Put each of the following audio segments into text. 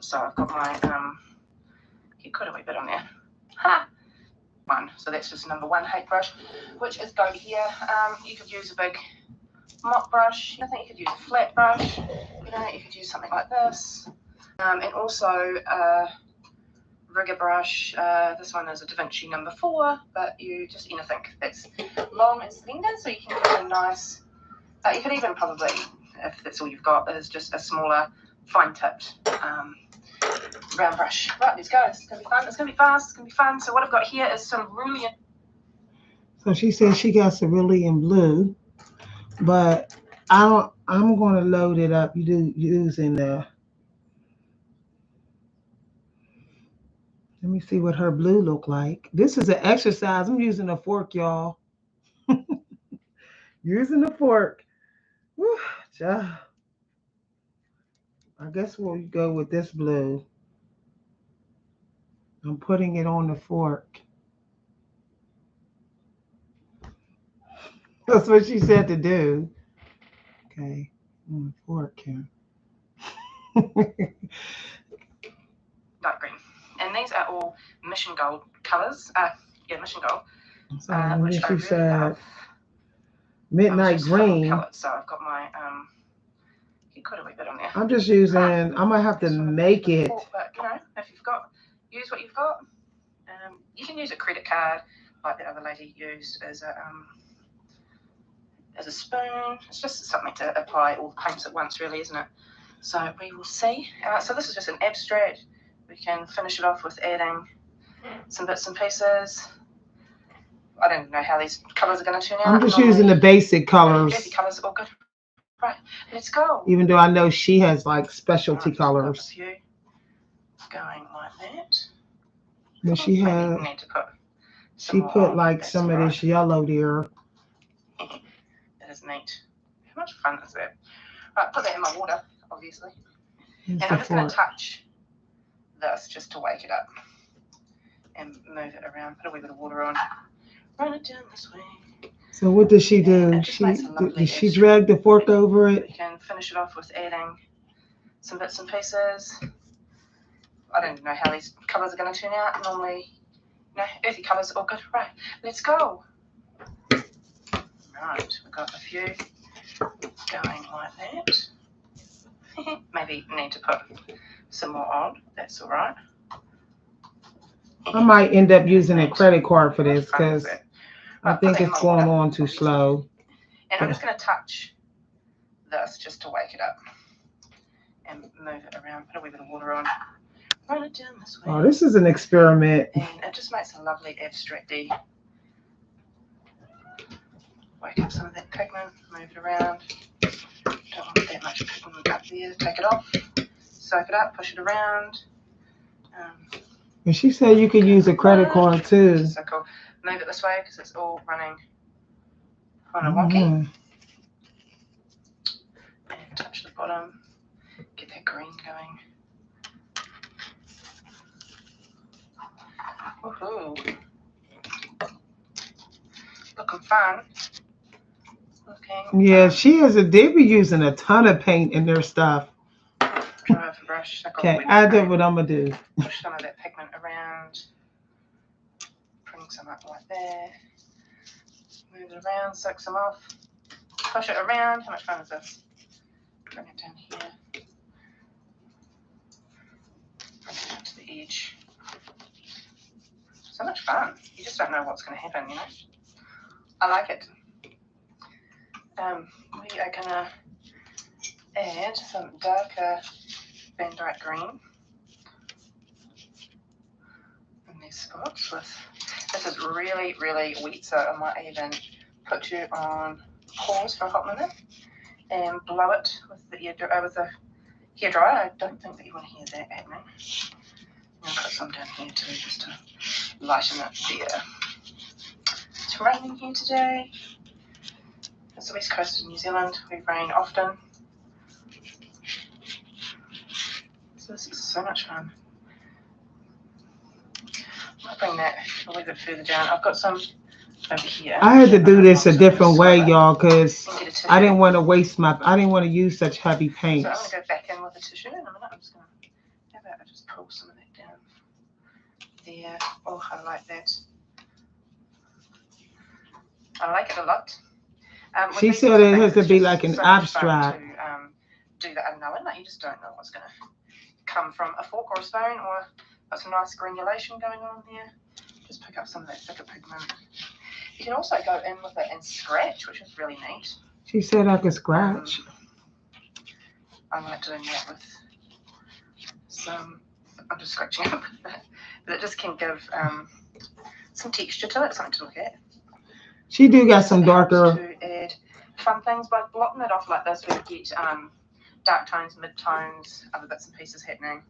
palette. So I've got my get quite a wee bit on there. Ha! One. So that's just number 1 hate brush, which is go here. You could use a big mop brush. I think you could use a flat brush. You could use something like this. And also a rigger brush. This one is a Da Vinci number 4, but you just anything that's long and slender, so you can get a nice. You could even probably, if that's all you've got, is just a smaller, fine-tipped round brush. Right, let's go. It's gonna be fun. It's gonna be fast. It's gonna be fun. So what I've got here is some cerulean. So she says she got cerulean blue, but I'm going to load it up. Using the. Let me see what her blue look like. This is an exercise. I'm using a fork, y'all. Using a fork. Whew, I guess we'll go with this blue. I'm putting it on the fork. That's what she said to do. Okay, on the fork here. Dark green. And these are all Mission Gold colours. Mission Gold. So which I she really said love. midnight green. Palette. So I've got my quite a wee bit on there. I'm just using. I might have to make it. But if you've got, use what you've got. You can use a credit card like the other lady used as a spoon. It's just something to apply all the paints at once, really, isn't it? So we will see. So this is just an abstract. We can finish it off with adding some bits and pieces. I don't know how these colours are going to turn out. I'm just using the basic colors. Basic colours are all good. Right, let's go. Even though I know she has like specialty colors. Going like that. But she had. She put like some of this yellow there. That is neat. How much fun is that? Right, put that in my water, obviously. And I'm just going to touch this just to wake it up and move it around. Put a wee bit of water on. Run it down this way. So what does she do? She drag the fork over it? You can finish it off with adding some bits and pieces. I don't know how these colours are going to turn out. Normally, earthy colours are all good. Right, let's go. Right, we've got a few going like that. Maybe need to put some more on. That's all right. I might end up using a credit card for this because I think it's going on too slow. And I'm just going to touch this just to wake it up and move it around. Put a wee bit of water on. Run it down this way. Oh, this is an experiment. And it just makes a lovely abstracty. Wake up some of that pigment, move it around. Don't want that much pigment up there. Take it off, soak it up, push it around. And she said you could use a credit card too. So cool. Move it this way because it's all running kind of wonky. And touch the bottom. Get that green going. Woohoo! Looking fun. Yeah, they be using a ton of paint in their stuff. Brush. Okay, I do what I'm gonna do. Push some of that pigment around. Bring some up like there. Move it around, soak some off. Push it around. How much fun is this? Bring it down here. Bring it down to the edge. So much fun. You just don't know what's going to happen, I like it. We are going to add some darker Van Dyke green in these spots. This is really, really wet, so I might even put you on pause for a hot minute and blow it with the hair dryer. I don't think that you want to hear that happening. I'll put some down here too, just to lighten it there. It's raining here today. It's the west coast of New Zealand. We rain often. So this is so much fun. I'll bring that a little bit further down. I've got some over here. I had to do this a different way, y'all, because I didn't want to waste I didn't want to use such heavy paint. So I'm going to go back in with a tissue in a minute. I'm just going to have I just pull some of that down there. Oh, I like that. I like it a lot. She said it has to be like an abstract. To do the unknown, like you just don't know what's going to come from a fork or a spoon, or got some nice granulation going on there. Just pick up some of that thicker pigment. You can also go in with it and scratch, which is really neat. She said I could scratch. I like doing that with some. I'm just scratching up with it, but it just can give some texture to it, something to look at. She do got some darker. To add fun things by blotting it off like this, we get dark tones, mid tones, other bits and pieces happening.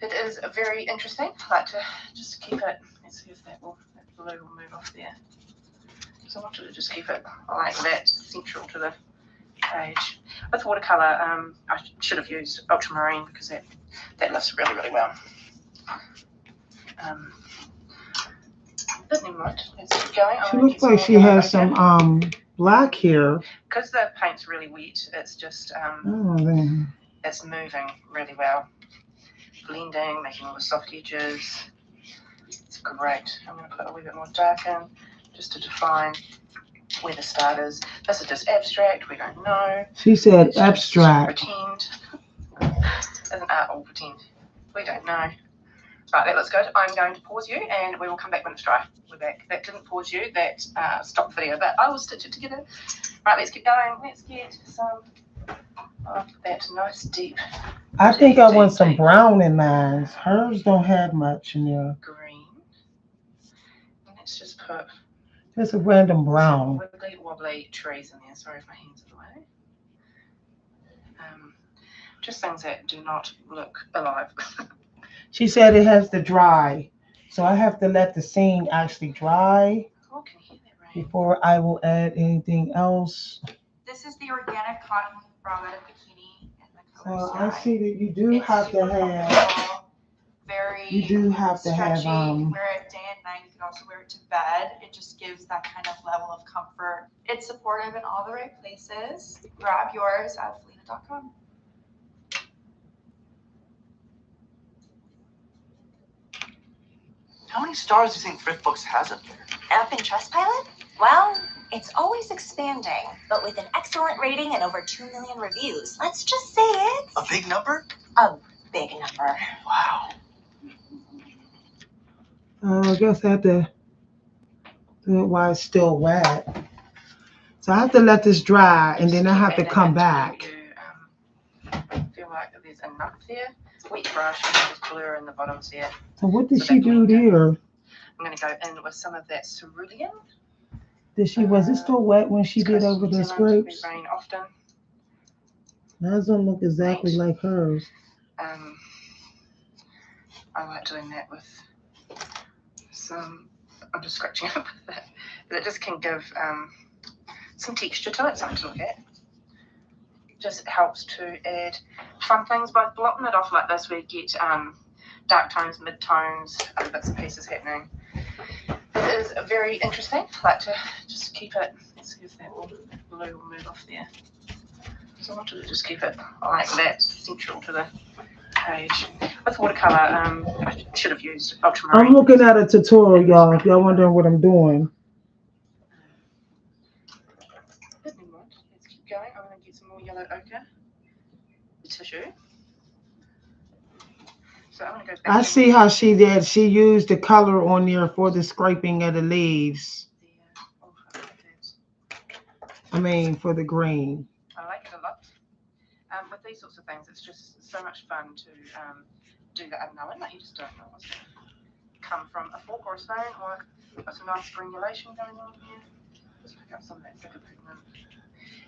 It is very interesting. I like to just keep it. Let's see if that blue will move off there. So I wanted to just keep it like that, central to the page. With watercolor, I should have used ultramarine because that lifts really, really well. But never mind. Let's keep going. She looks like she has some black here. Because the paint's really wet, it's just it's moving really well. Blending, making all the soft edges. It's great. I'm going to put a wee bit more dark in just to define where the start is. This is just abstract. We don't know. She said it's abstract. Pretend. Isn't art all pretend? We don't know. Right, that looks good. I'm going to pause you and we will come back when it's dry. We're back. That didn't pause you, that stopped video, but I will stitch it together. Right, let's keep going. Let's get some of that nice deep. I think I want some brown in mine. Hers don't have much in there. Green. And let's just put just a random brown. Wiggly wobbly trees in there. Sorry if my hands are in the way. Just things that do not look alive. She said it has to dry. So I have to let the scene actually dry before I will add anything else. This is the organic cotton bralette bikini. So I see that you do have to have. You do have to have. Wear it day and night. You can also wear it to bed. It just gives that kind of level of comfort. It's supportive in all the right places. Grab yours at Felina.com. How many stars do you think Thrift Books has up there? Up in Trustpilot? Well, it's always expanding, but with an excellent rating and over 2 million reviews. Let's just say it's a big number? A big number. Wow. I guess I have to do it while it's still wet. So I have to let this dry and then I have to come back. Feel like there's enough there. Wet brush and just blur in the bottoms there. So what did she do there? I'm going to go in with some of that cerulean. Was it still wet when she did over the scrapes? Rain often. Mine don't look exactly like hers. I like doing that with some. I'm just scratching up with it, but it just can give some texture to it, something to look at. Just helps to add fun things by blotting it off like this. We get dark tones, mid tones, other bits and pieces happening. It is very interesting. I like to just keep it. Let's see if that blue will move off there. So I wanted to just keep it like that, central to the page. With watercolor, I should have used ultramarine. I'm looking at a tutorial, y'all. If y'all wondering what I'm doing. Let's keep going. I'm going to get some more yellow ochre, the tissue. So I'm going to go back. I see how she did. She used the color on there for the scraping of the leaves. I mean, for the green. I like it a lot. With these sorts of things, it's just so much fun to do the unknown. Like you just don't know what's going to come from a fork or a spoon, or got some nice granulation going on here. Just pick up some of that thicker pigment.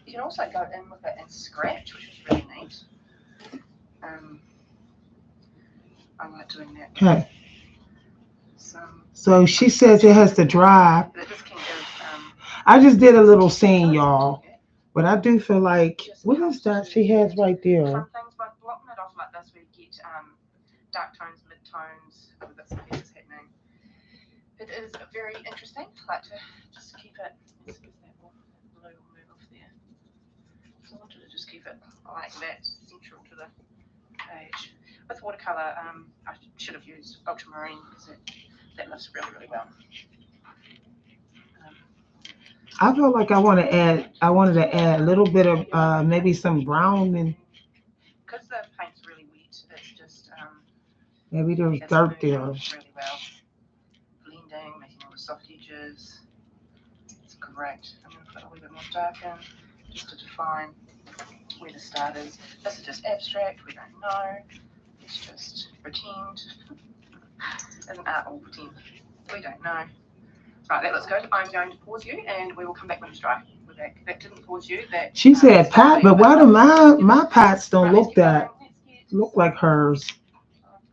You can also go in with it and scratch, which is really neat. I like doing that. Okay. So she says it has to dry. It just can give, I just did a little scene, y'all. But I do feel like, what is that she has right there? Some things by blotting it off like this, we get dark tones, mid tones, other bits and pieces happening. It is very interesting. I like to just keep it. Let's see if that blue will move off there. So I wanted to just keep it like that, central to the page. With watercolor, I should have used ultramarine because that lifts really, really well. I feel like I wanted to add a little bit of maybe some brown and Because the paint's really wet, it's just maybe there's it's dirt moving there. really well. Blending, making all the soft edges. It's great. I'm going to put a little bit more dark in just to define where the start is. This is just abstract, we don't know. It's just pretend. Isn't art all pretend? We don't know. Right, that looks good. I'm going to pause you and we will come back when it's dry. We're back. That didn't pause you. That She said pat, but why do my pats don't look like hers?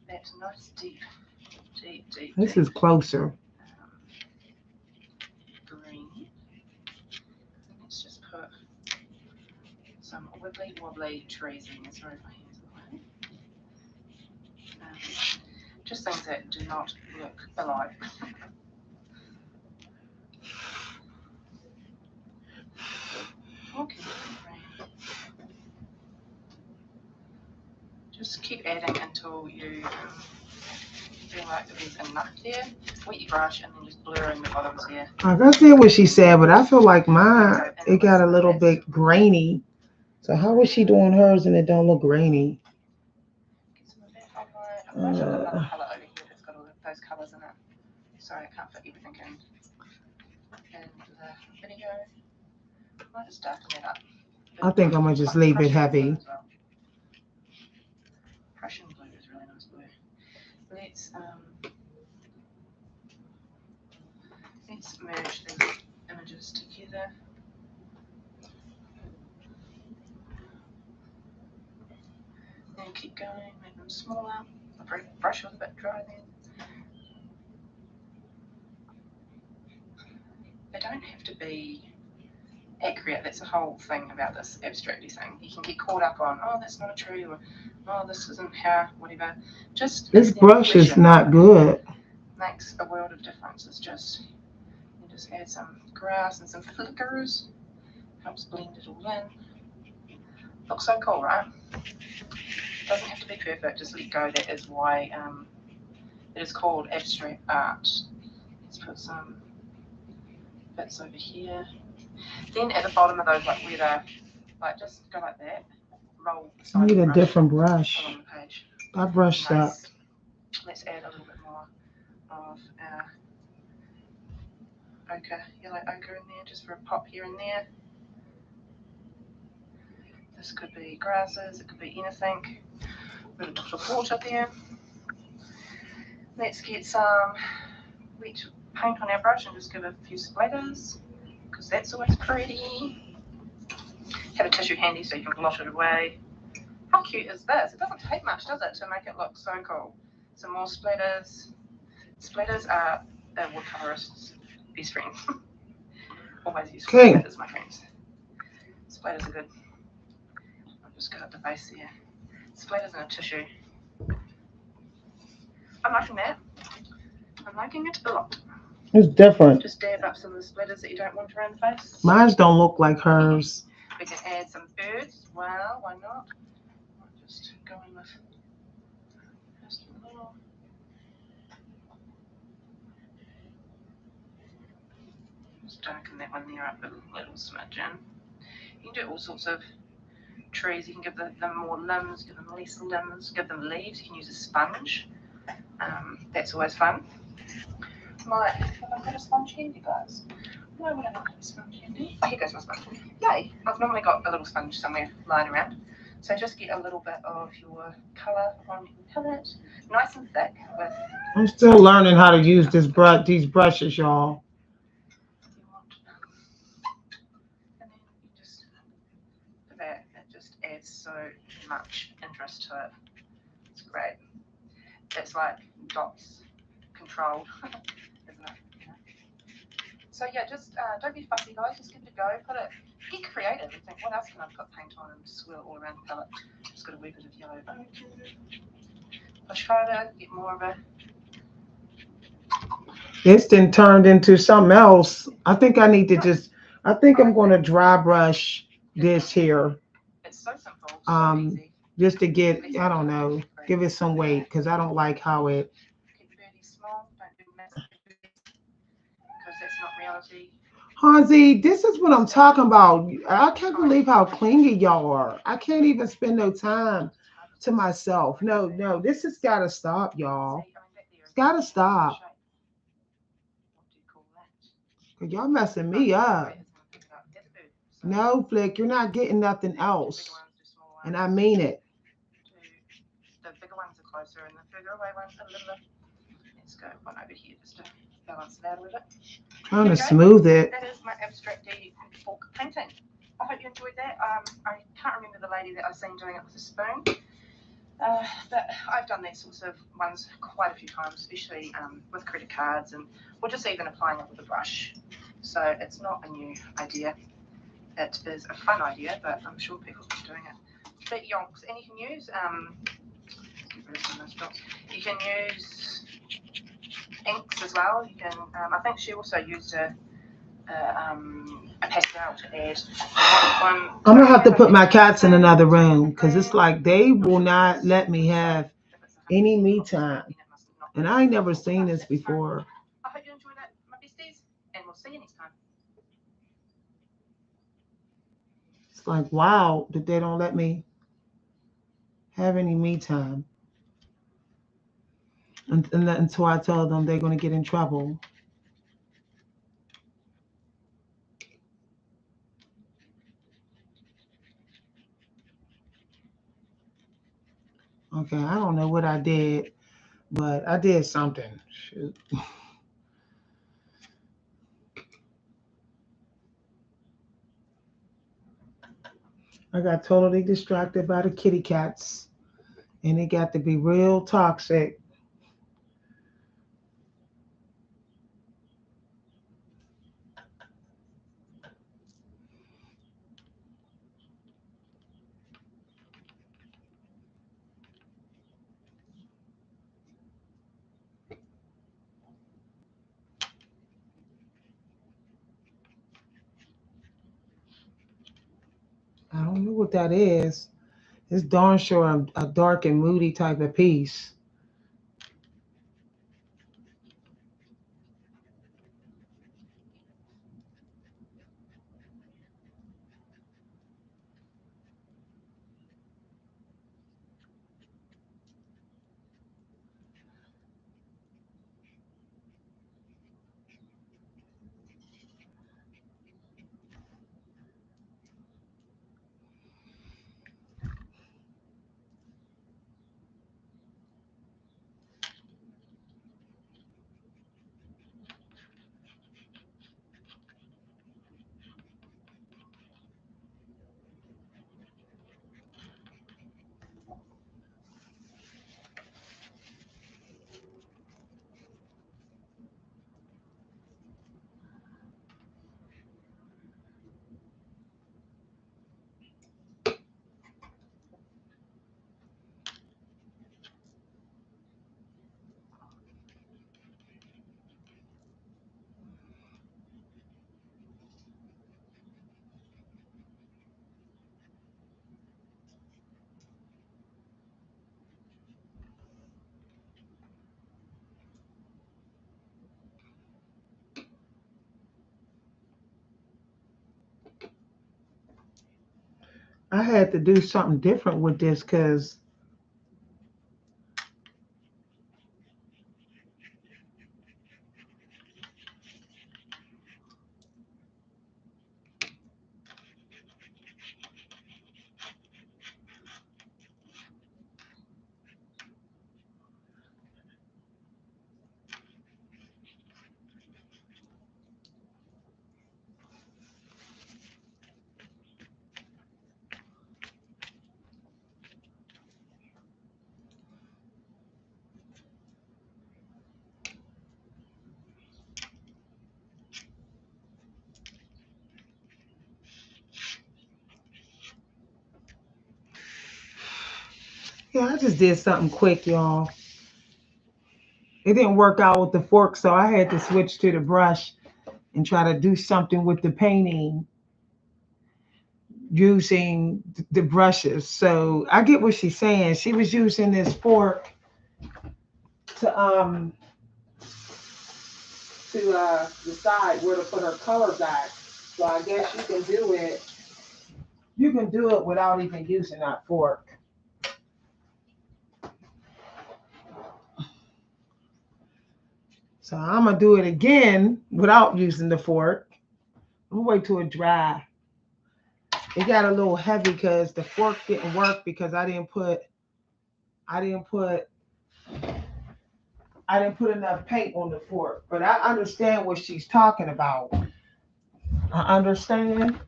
That's nice, deep. This is closer. Green. Let's just put some wibbly wobbly trees in this room. Just things that do not look alike. Okay. Just keep adding until you feel like there's enough there. Wet your brush and then just blur in the bottoms here. I see what she said, but I feel like mine, it got a little bit grainy. So how was she doing hers and it don't look grainy? Get some of that highlight. I've got another colour over here that's got all of those colours in it. Sorry, I can't fit everything in the video. I'll just darken that up. I think I'm gonna just leave it heavy. Prussian blue is really nice blue. Let's merge these images together. And keep going, make them smaller. My brush was a bit dry then. They don't have to be accurate. That's the whole thing about this abstracty thing. You can get caught up on, oh, that's not a tree, or oh, this isn't how, whatever. Just this brush is not good. Makes a world of difference. It's just you just add some grass and some flickers. Helps blend it all in. Looks so cool, right? Doesn't have to be perfect. Just let go. That is why it is called abstract art. Let's put some bits over here. Then at the bottom of those, like where they're, like just go like that. Roll the side I need of a the different brush. along the page. I brushed up. Let's add a little bit more of our ochre, yellow ochre in there, just for a pop here and there. This could be grasses, it could be anything. A little dot of water there. Let's get some wet paint on our brush and just give it a few splatters, because that's always pretty. Have a tissue handy so you can blot it away. How cute is this? It doesn't take much, does it, to make it look so cool? Some more splatters. Splatters are a watercolorist's best friend. Always use splatters, my friends. Splatters are good. I'll just go up the base there. Splatters in a tissue. I'm liking that. I'm liking it a lot. It's different. Just dab up some of the splatters that you don't want around the face. Mine don't look like hers. We can add some birds. Well, why not? I'll just go in with just a little. Just darken that one there up a little smidgen. You can do all sorts of trees. You can give them more limbs, give them less limbs, give them leaves. You can use a sponge. That's always fun. Have I got a sponge handy, guys? Why would I not have a sponge handy? Oh, here goes my sponge. Yay! I've normally got a little sponge somewhere lying around. So just get a little bit of your colour on your palette, nice and thick. I'm still learning how to use these brushes, y'all. And then you just for that, it just adds so much interest to it. It's great. It's like dots controlled, isn't it? So yeah, just don't be fussy, guys. Just give it a go. Get creative and think, what else can I put paint on and swirl it all around the palette? Just got a wee bit of yellow. Push harder, get more of it. This then turned into something else. I think I need to I think I'm going to dry brush this here. It's so simple, so easy. Just to get, I don't know, Give it some weight because I don't like how it. Keep birdies small. Don't do massive birdies because that's not reality. Hansi, this is what I'm talking about. I can't believe how clingy y'all are. I can't even spend no time to myself. No, no, this has got to stop, y'all. It's got to stop. What do you call that? Cause y'all messing me up. No, Flick, you're not getting nothing else. And I mean it. The bigger ones are closer and the further away ones are littler. Let's go one over here just to balance it out a little bit. Trying to smooth it. That is my abstract fork painting. I hope you enjoyed that. I can't remember the lady that I've seen doing it with a spoon. But I've done these sorts of ones quite a few times, especially with credit cards or just even applying it with a brush. So it's not a new idea. It is a fun idea, but I'm sure people have been doing it. But yonks, and you can use you can use inks as well. You can. I think she also used a pastel to add. I'm gonna have to put my cats in another room because it's like they will not let me have any me time, and I ain't never seen this before. I hope you enjoyed that, my besties, and we'll see you next time. It's like, wow, that they don't let me have any me time. Until I tell them they're going to get in trouble. Okay, I don't know what I did, but I did something. Shoot. I got totally distracted by the kitty cats, and it got to be real toxic. I don't know what that is. It's darn sure a dark and moody type of piece. I had to do something different with this because yeah, I just did something quick, y'all. It didn't work out with the fork, so I had to switch to the brush and try to do something with the painting. using the brushes. So I get what she's saying. She was using this fork to decide where to put her colors at. So I guess you can do it. You can do it without even using that fork. So I'm gonna do it again without using the fork. I'm gonna wait till it dry. It got a little heavy because the fork didn't work because I didn't put enough paint on the fork. But I understand what she's talking about. I understand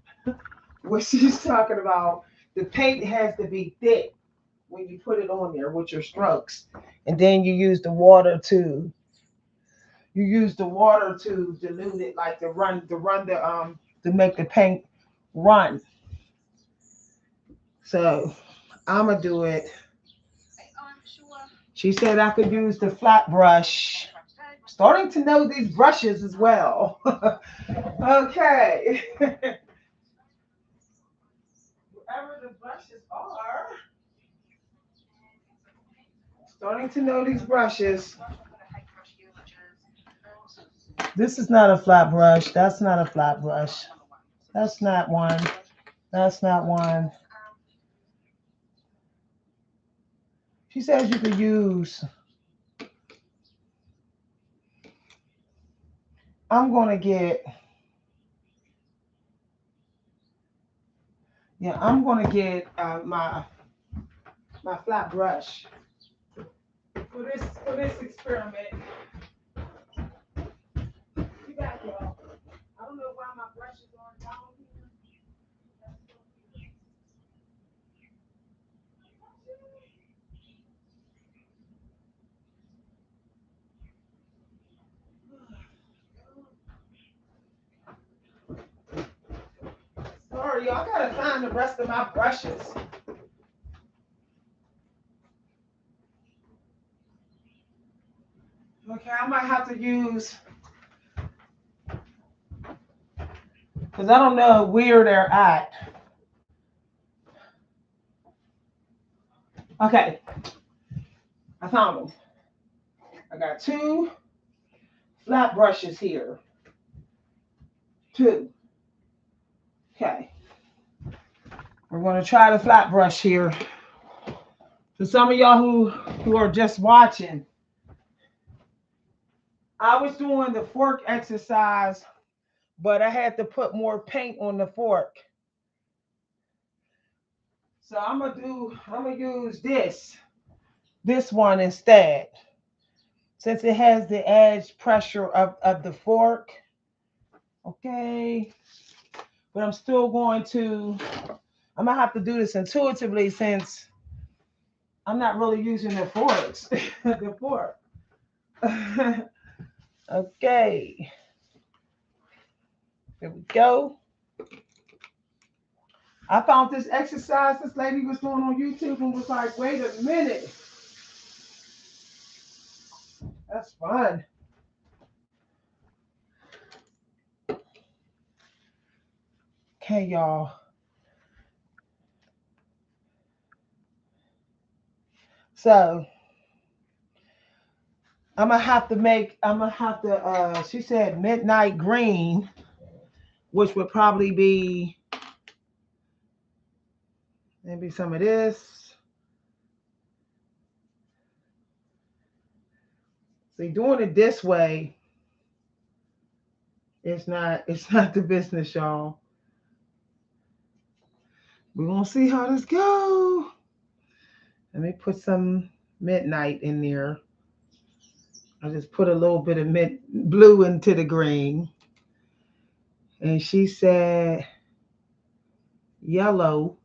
what she's talking about. The paint has to be thick when you put it on there with your strokes. And then you use the water to dilute it, like to make the paint run. So I'm gonna do it. She said I could use the flat brush. Starting to know these brushes as well. Okay. Wherever the brushes are. Starting to know these brushes. This is not a flat brush. That's not a flat brush. That's not one. That's not one. She says you could use. I'm gonna get. Yeah, I'm gonna get my flat brush for this experiment. You got y'all. I don't know why my brushes aren't down here. Sorry, y'all gotta find the rest of my brushes. Okay, I might have to use, because I don't know where they're at. Okay, I found them. I got two flat brushes here. Two. Okay. We're going to try the flat brush here. For some of y'all who are just watching, I was doing the fork exercise, but I had to put more paint on the fork. So I'm gonna use this one instead. Since it has the edge pressure of the fork. Okay. But I'm gonna have to do this intuitively since I'm not really using the forks. The fork. Okay. There we go. I found this exercise this lady was doing on YouTube and was like, wait a minute. That's fun. Okay, y'all. So I'm gonna have to she said midnight green, which would probably be maybe some of this. See, doing it this way, it's not the business, y'all. We're gonna see how this go. Let me put some midnight in there. I just put a little bit of blue into the green. And she said yellow.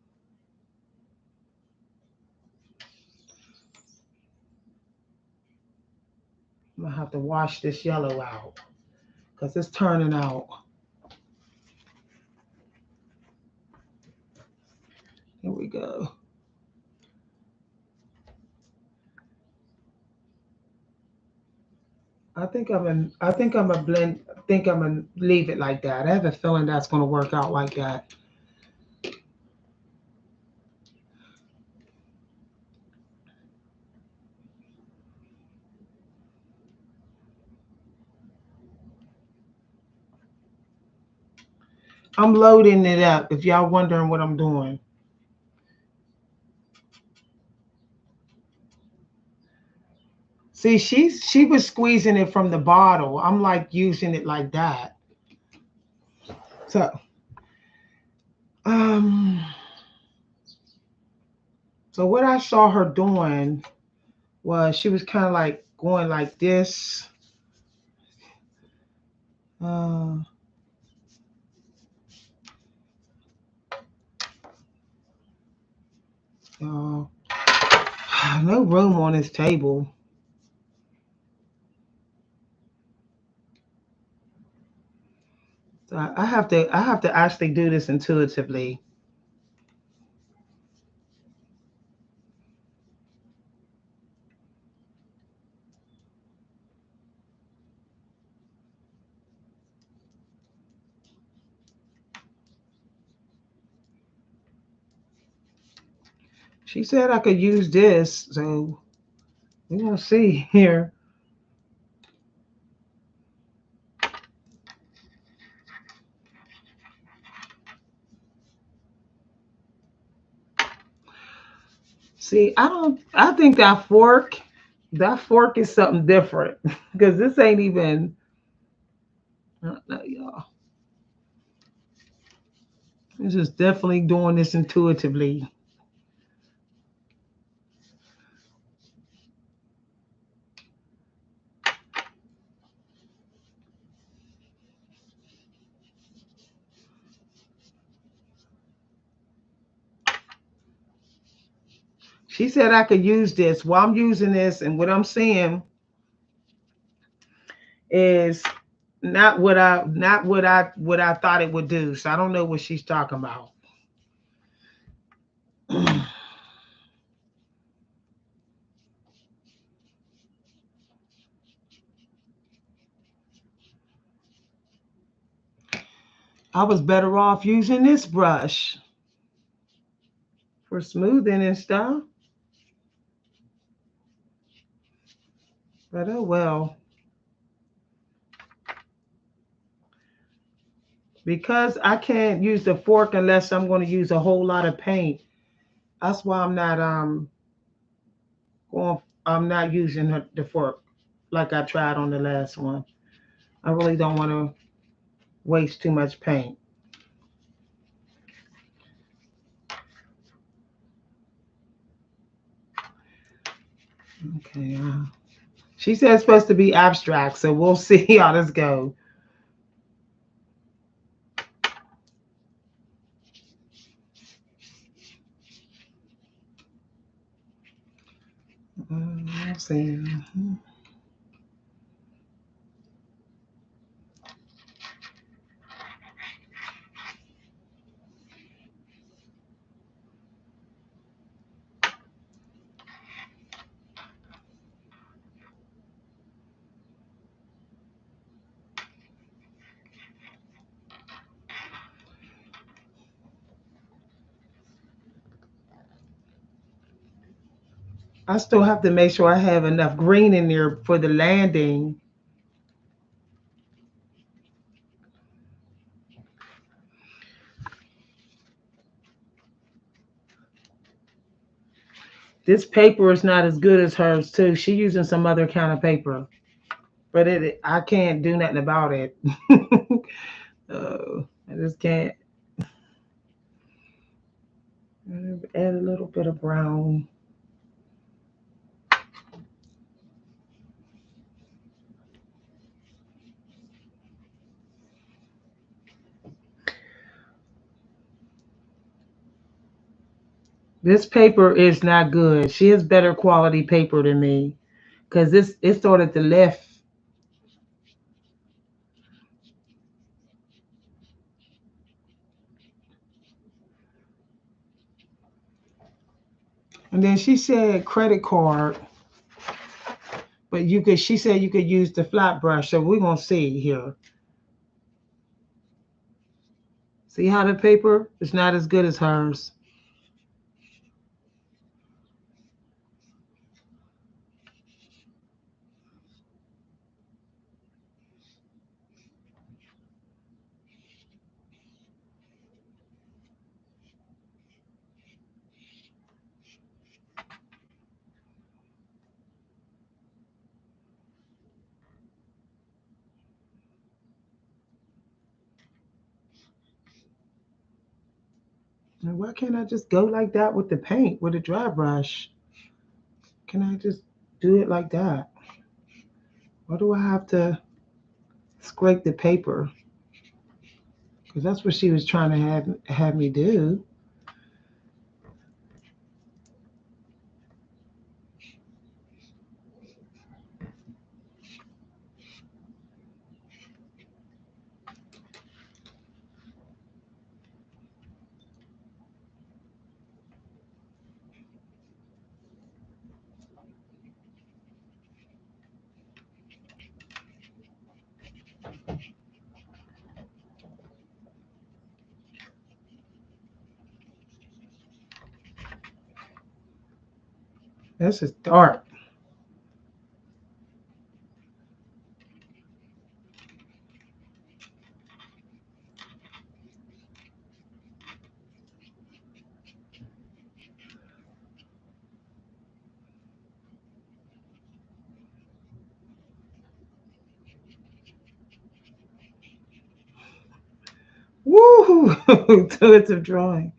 I'm gonna have to wash this yellow out because it's turning out. Here we go. I think I'm gonna blend. I think I'm gonna leave it like that. I have a feeling that's gonna work out like that. I'm loading it up if y'all wondering what I'm doing. See, she was squeezing it from the bottle. I'm like using it like that. So, um, so what I saw her doing was she was kind of like going like this. Uh, uh, no room on this table. So I have to actually do this intuitively. She said I could use this, so we're gonna see here. See, I think that fork is something different because this ain't even. I don't know, y'all. This is definitely doing this intuitively. She said I could use this. Well, I'm using this, and what I'm seeing is not what I thought it would do. So I don't know what she's talking about. I was better off using this brush for smoothing and stuff. But oh well. Because I can't use the fork unless I'm going to use a whole lot of paint. That's why I'm not using the fork like I tried on the last one. I really don't want to waste too much paint. Okay. She said it's supposed to be abstract, so we'll see how this goes. Let's see. I still have to make sure I have enough green in there for the landing. This paper is not as good as hers too. She's using some other kind of paper, but I can't do nothing about it. I just can't. Add a little bit of brown. This paper is not good. She has better quality paper than me because this it started to lift. And then she said credit card, but you could. She said you could use the flat brush. So we're gonna see here. See how the paper is not as good as hers. And why can't I just go like that with the paint, with a dry brush? Can I just do it like that? Or do I have to scrape the paper? Because that's what she was trying to have me do. This is dark. Woo! Intuitive drawing.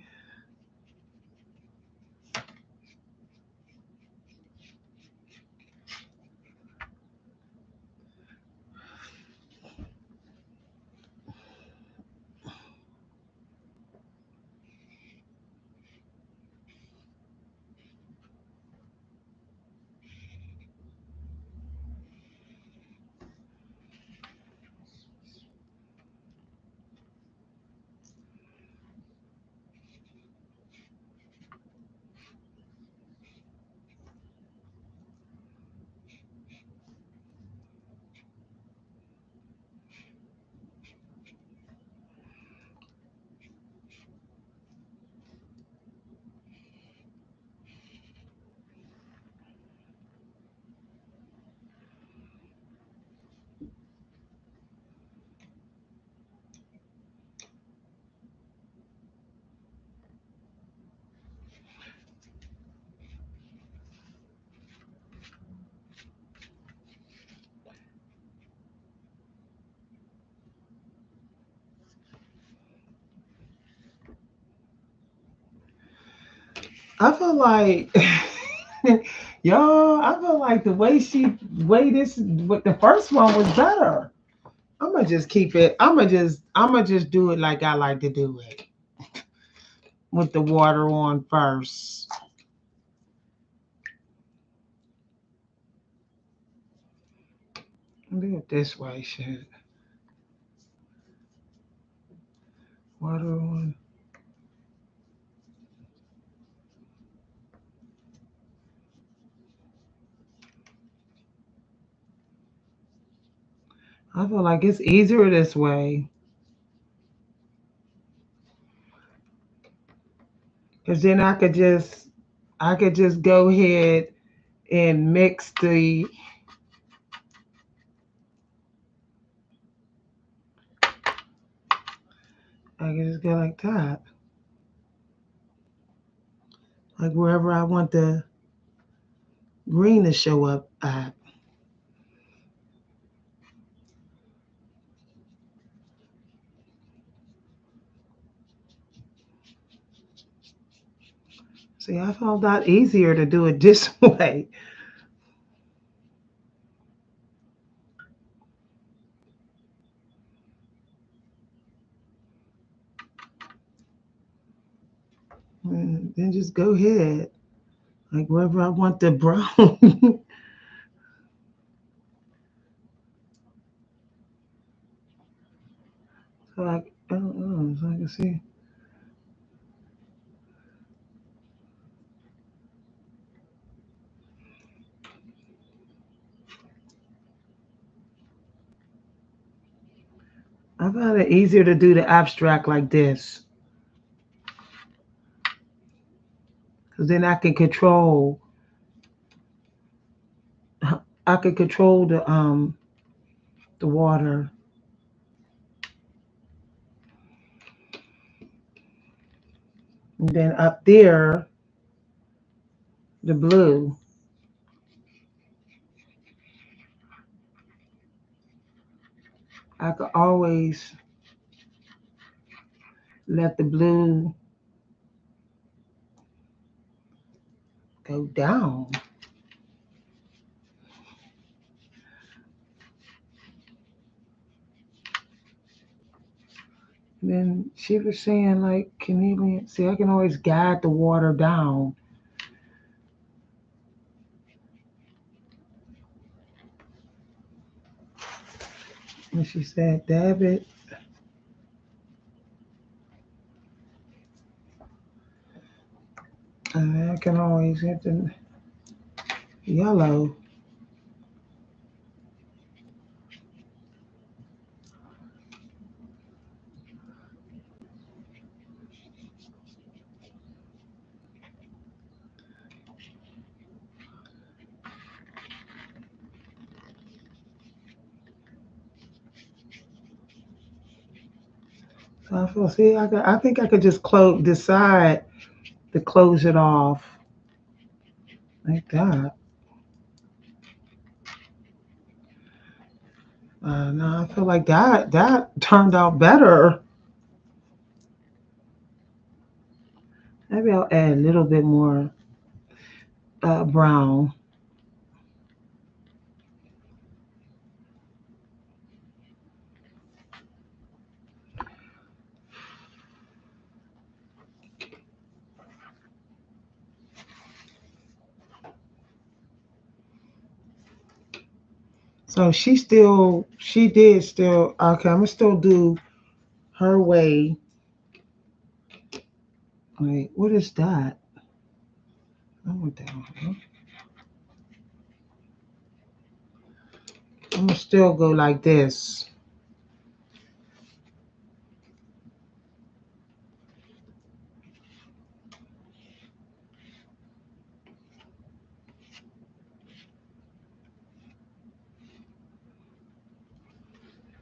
I feel like y'all, I feel like the way this what the first one was better. I'm gonna just keep it. I'm gonna just do it like I like to do it with the water on first. Do it this way, shit. Water on. I feel like it's easier this way. Cause then I could just go ahead and mix the I can just go like that. Like wherever I want the green to show up at. See, I found that easier to do it this way. And then just go ahead. Like wherever I want the brown. So I don't know, so I can see. I found it easier to do the abstract like this. Because then I can control the water. And then up there, the blue. I could always let the blue go down. And then she was saying, like, can you see? I can always guide the water down. And she said, dab it. And I can always hit the yellow. So I feel, see, I think I could just decide to close it off like that. No, I feel like that turned out better. Maybe I'll add a little bit more brown. So she did still, okay, I'm gonna still do her way. Wait, what is that? I went down here. I'm gonna still go like this.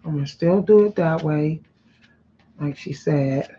I'm gonna still do it that way, like she said.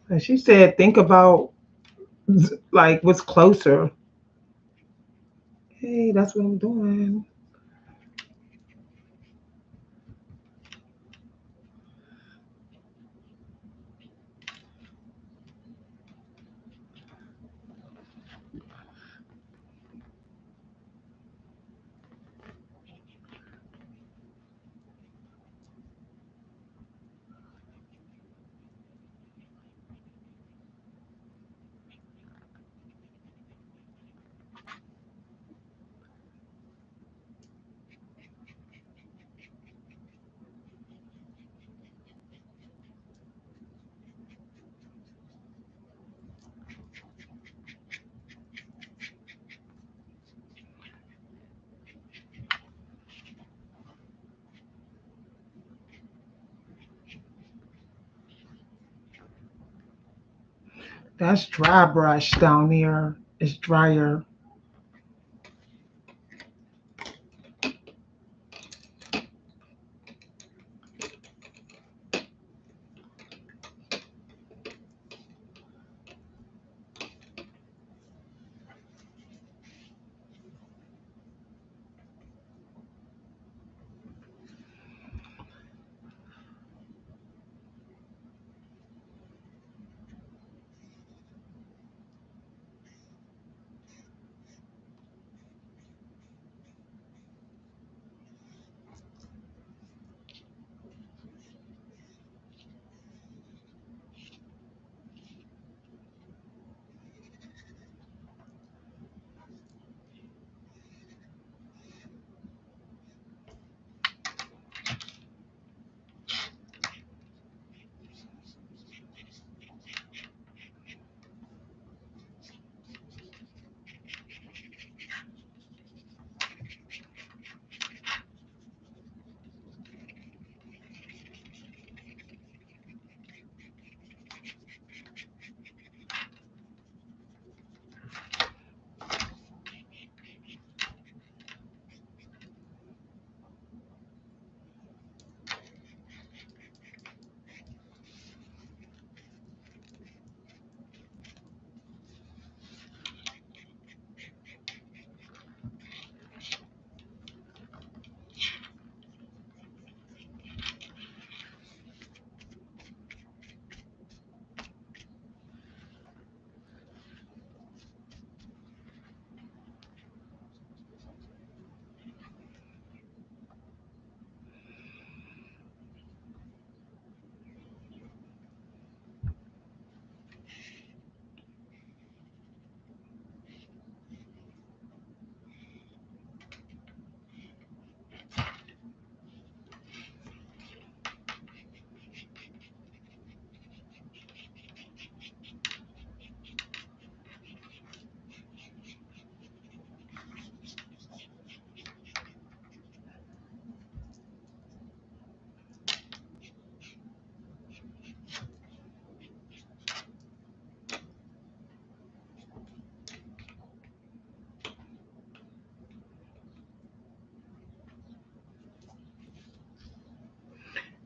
And she said, think about like what's closer. Hey, that's what I'm doing. That's dry brush down there. It's drier.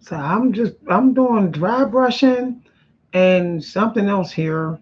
So I'm doing dry brushing and something else here.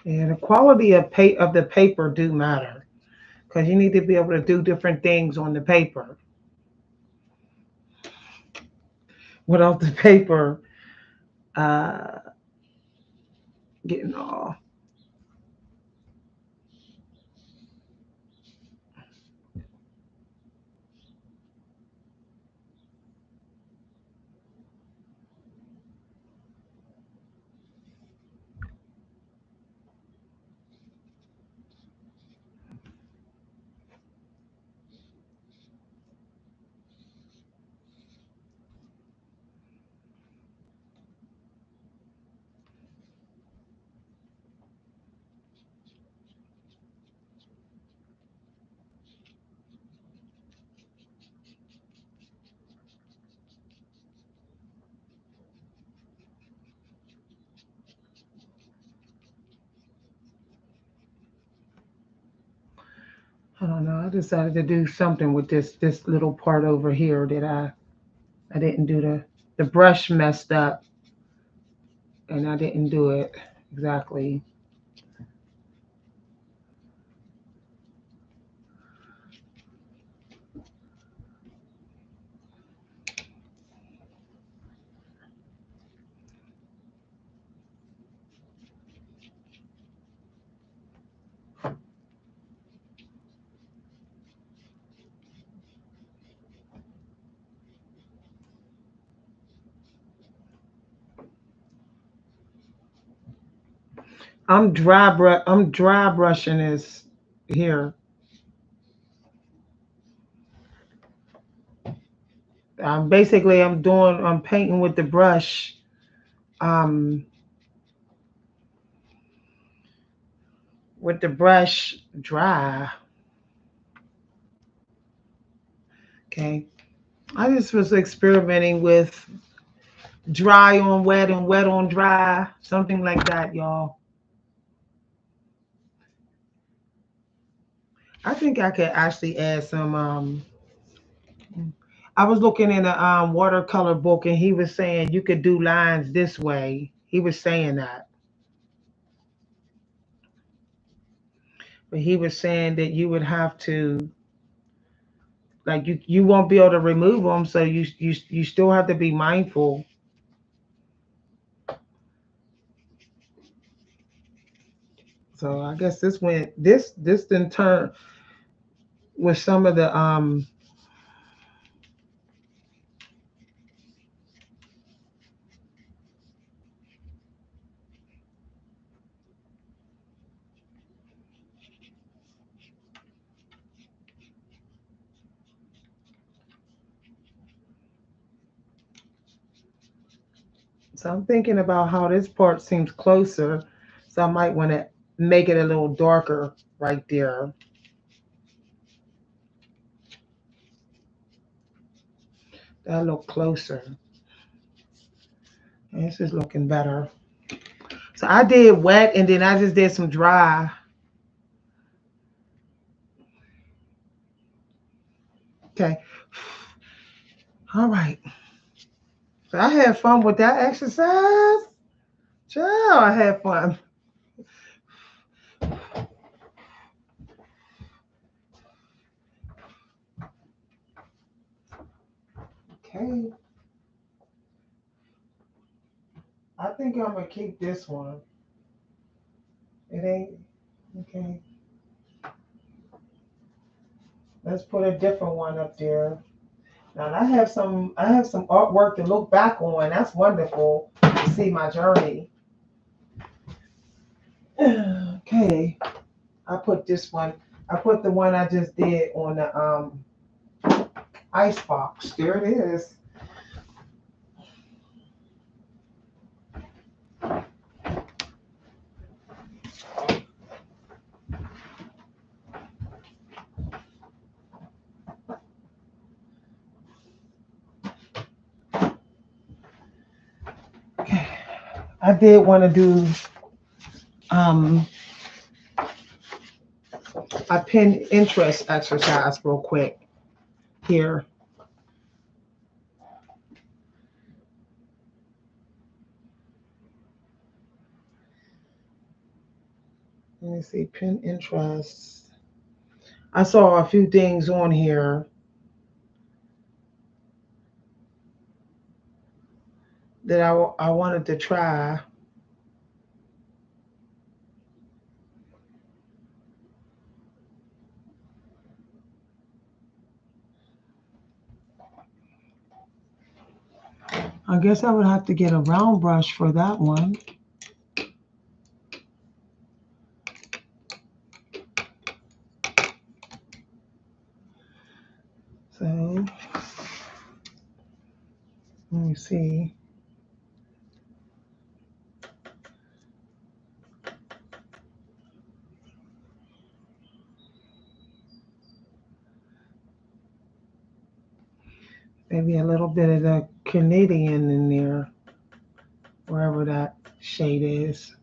And the quality of the paper do matter because you need to be able to do different things on the paper. Without the paper uh, getting all. I don't know. I decided to do something with this little part over here that I didn't do the brush messed up and I didn't do it exactly. I'm dry brushing this here. Basically I'm painting with the brush. Um with the brush dry. Okay. I just was experimenting with dry on wet and wet on dry, something like that, y'all. I think I could actually add some. I was looking in a watercolor book, and he was saying you could do lines this way. He was saying that, but he was saying that you would have to, like, you won't be able to remove them, so you still have to be mindful. So I guess this in turn with some of the So I'm thinking about how this part seems closer. So I might want to make it a little darker right there. That look closer. And this is looking better. So I did wet and then I just did some dry. Okay. All right. So I had fun with that exercise. Child, I had fun. Okay. I think I'm gonna keep this one. It ain't okay. Let's put a different one up there. Now I have some artwork to look back on. That's wonderful to see my journey. Okay. I put this one. I put the one I just did on the ice box. There it is. I did want to do a pin interest exercise real quick here. Let me see, pin interest. I saw a few things on here that I wanted to try. I guess I would have to get a round brush for that one. So, let me see. Maybe a little bit of the Canadian in there, wherever that shade is.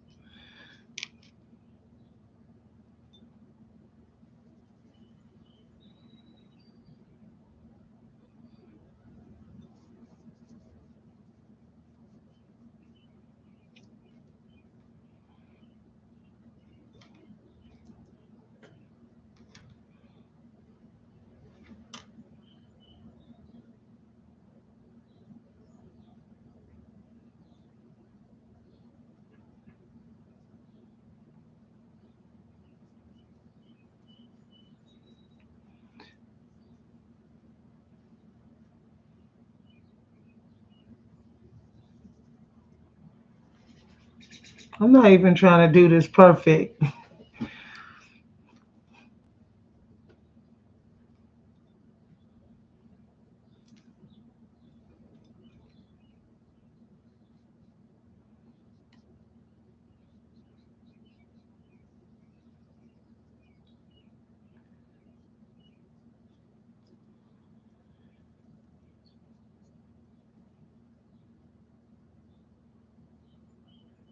I'm not even trying to do this perfect.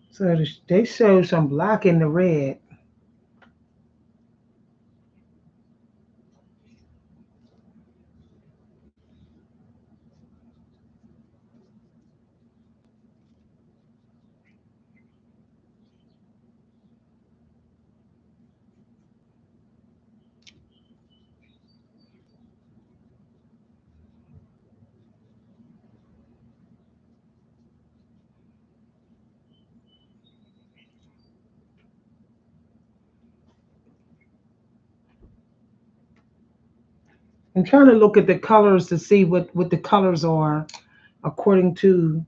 So they show some black in the red. I'm trying to look at the colors to see what the colors are according to.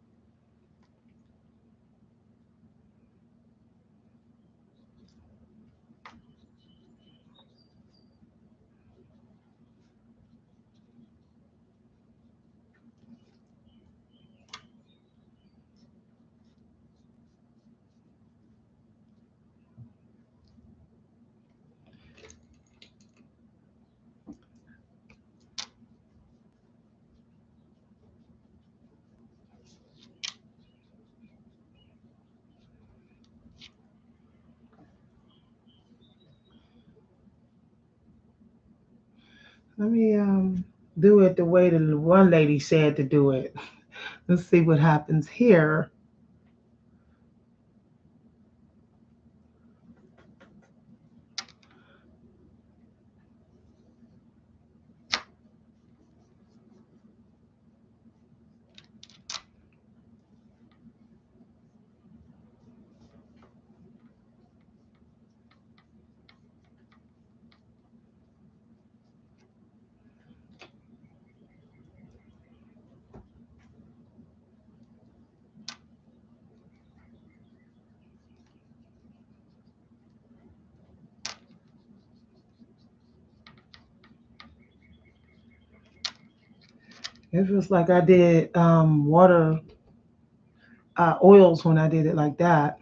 Let me do it the way the one lady said to do it. Let's see what happens here. It feels like I did water oils when I did it like that.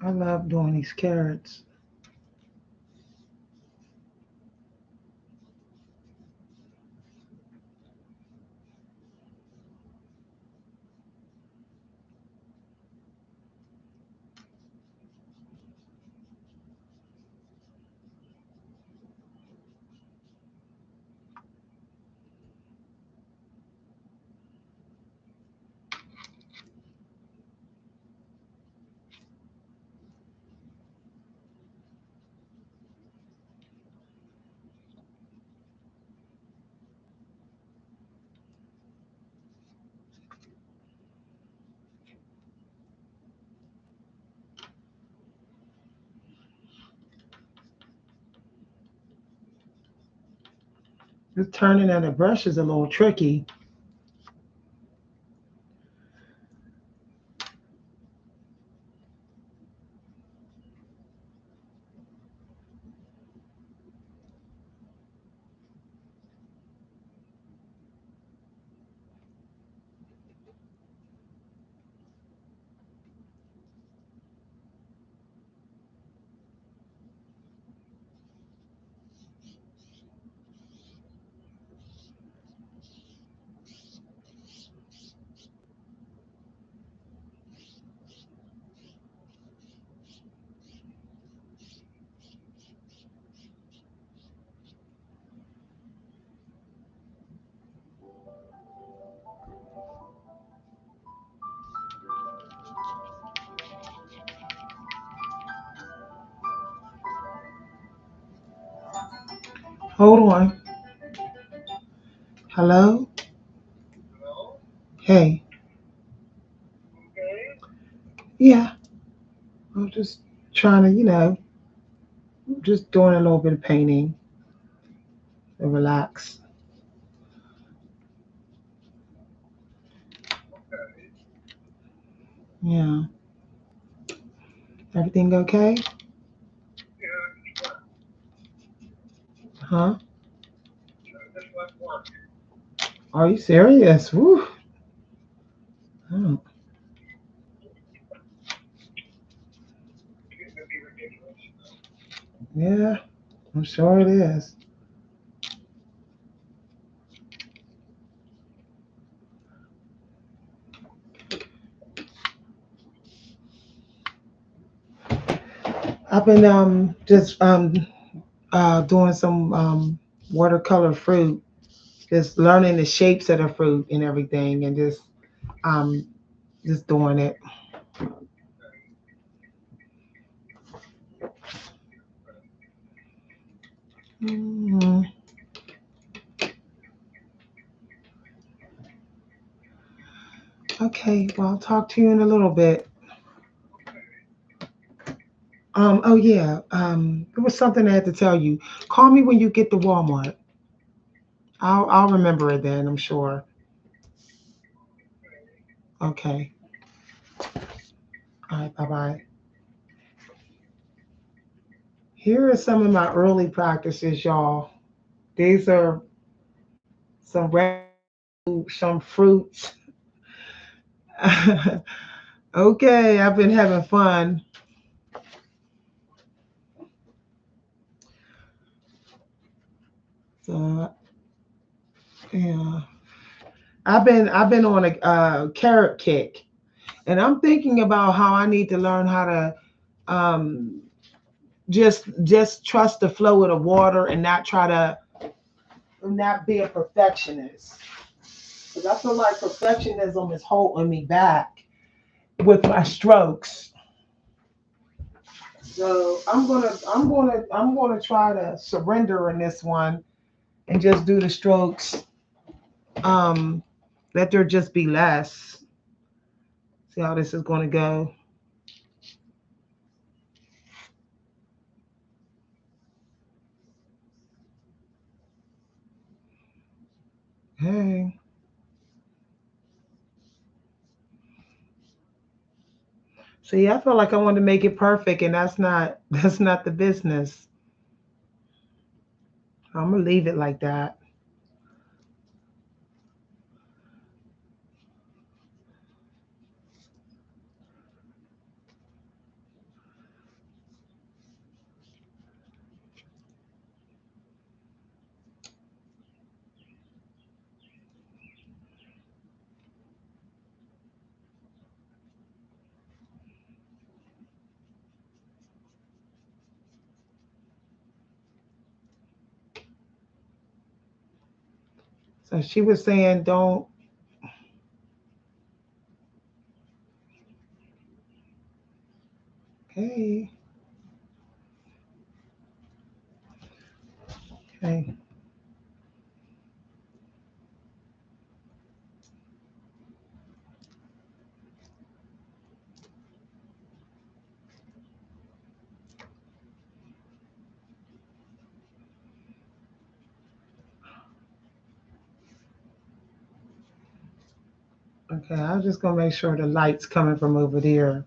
I love doing these carrots. Just turning at a brush is a little tricky. Hold on. Hello? Hey. Yeah. I'm just trying to, just doing a little bit of painting and relax. Yeah. Everything okay? Huh? Are you serious? Woo. Oh. Yeah, I'm sure it is. I've been just doing some watercolor fruit, just learning the shapes of the fruit and everything, and um just doing it. Mhm. Okay, well, I'll talk to you in a little bit. Oh yeah, there was something I had to tell you. Call me when you get to Walmart. I'll remember it then, I'm sure. Okay. All right, bye bye. Here are some of my early practices, y'all. These are some some fruits. Okay, I've been having fun. So yeah, I've been on a carrot kick, and I'm thinking about how I need to learn how to um, just trust the flow of the water and not try to not be a perfectionist. Because I feel like perfectionism is holding me back with my strokes. So I'm gonna try to surrender in this one and just do the strokes. Um, Let there just be less. See how this is gonna go. Hey. See, I feel like I want to make it perfect, and that's not the business. I'm gonna leave it like that. So she was saying, don't. Hey, hey. Okay, I'm just gonna make sure the light's coming from over there.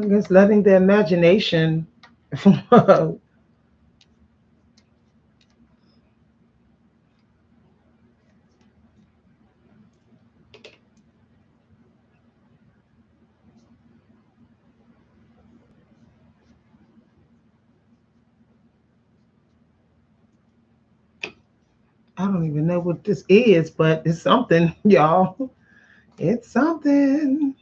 Just letting the imagination. I don't even know what this is, but it's something, y'all. It's something.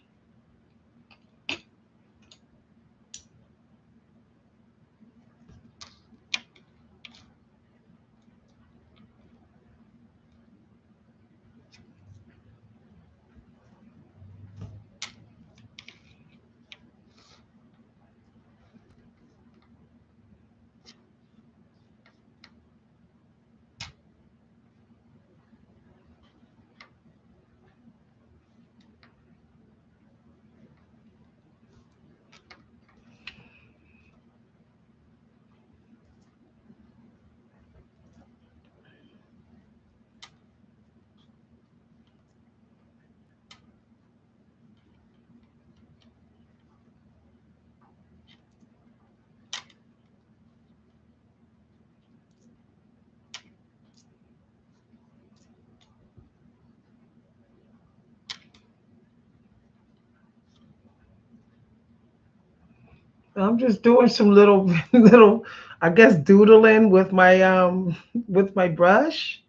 I'm just doing some little little, I guess, doodling with my brush.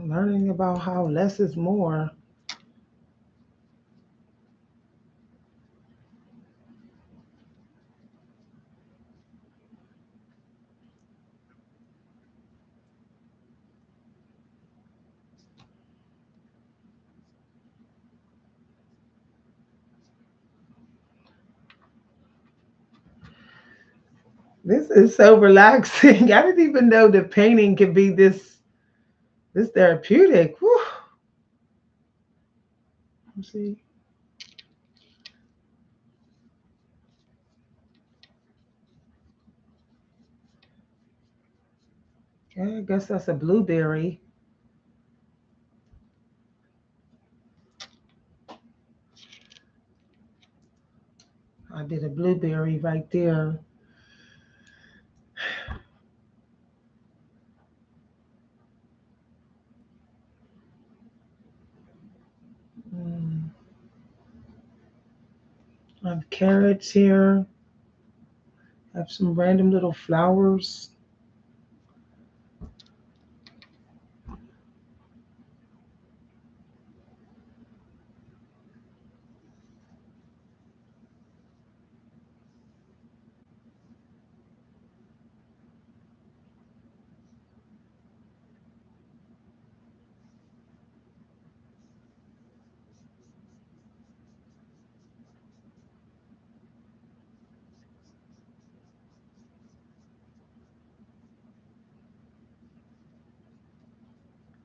Learning about how less is more. This is so relaxing. I didn't even know that painting could be this therapeutic. Whew. Let's see. Yeah, I guess that's a blueberry. I did a blueberry right there. Mm. I have carrots here. I have some random little flowers.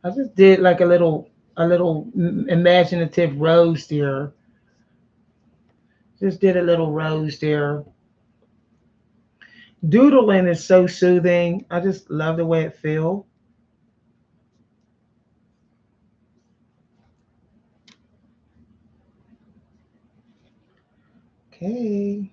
I just did like a little imaginative rose there. Just did a little rose there. Doodling is so soothing. I just love the way it feels. Okay.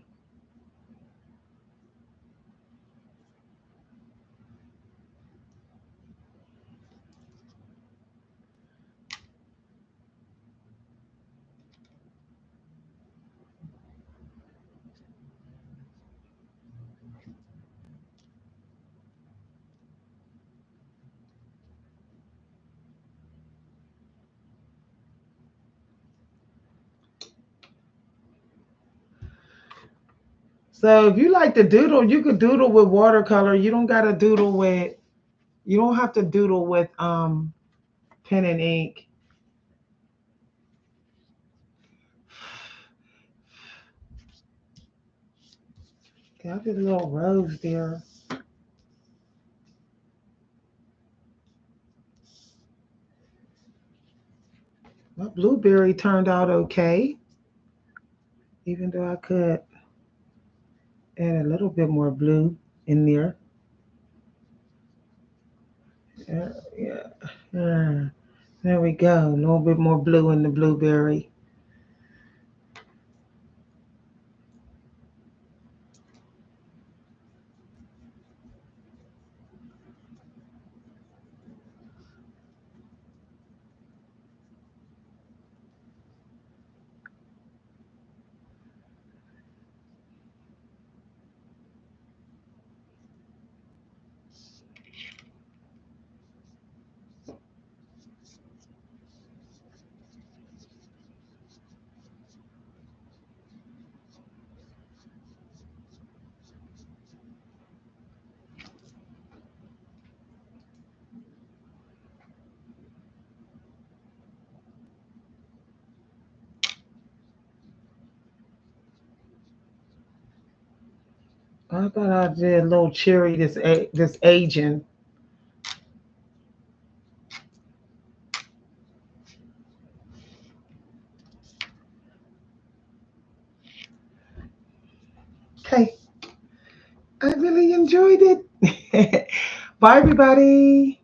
So if you like to doodle, you could doodle with watercolor. You don't gotta doodle with you don't have to doodle with pen and ink. Okay, I did a little rose there. My blueberry turned out okay, even though I could add a little bit more blue in there. Yeah, yeah. Yeah. There we go. A little bit more blue in the blueberry. I thought I did a little cherry this aging. Okay, I really enjoyed it. Bye, everybody.